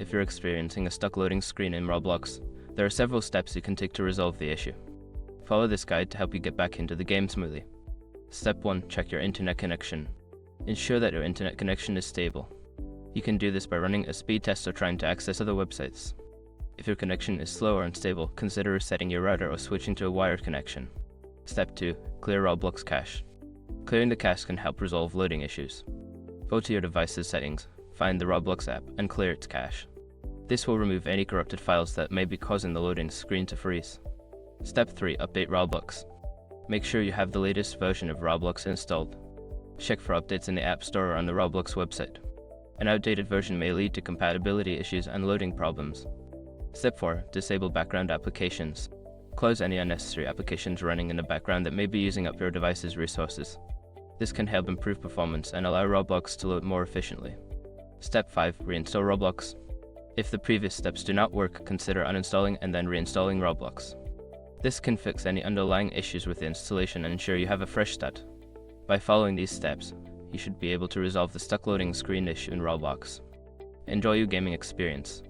if you're experiencing a stuck loading screen in Roblox, there are several steps you can take to resolve the issue. Follow this guide to help you get back into the game smoothly. Step 1. Check your internet connection. Ensure that your internet connection is stable. You can do this by running a speed test or trying to access other websites. If your connection is slow or unstable, consider resetting your router or switching to a wired connection. Step 2. Clear Roblox cache. Clearing the cache can help resolve loading issues. Go to your device's settings, find the Roblox app, and clear its cache. This will remove any corrupted files that may be causing the loading screen to freeze. Step 3. Update Roblox. Make sure you have the latest version of Roblox installed. Check for updates in the App Store or on the Roblox website. An outdated version may lead to compatibility issues and loading problems. Step 4. Disable background applications. Close any unnecessary applications running in the background that may be using up your device's resources. This can help improve performance and allow Roblox to load more efficiently. Step 5. Reinstall Roblox. If the previous steps do not work, consider uninstalling and then reinstalling Roblox. This can fix any underlying issues with the installation and ensure you have a fresh start. By following these steps, you should be able to resolve the stuck loading screen issue in Roblox. Enjoy your gaming experience.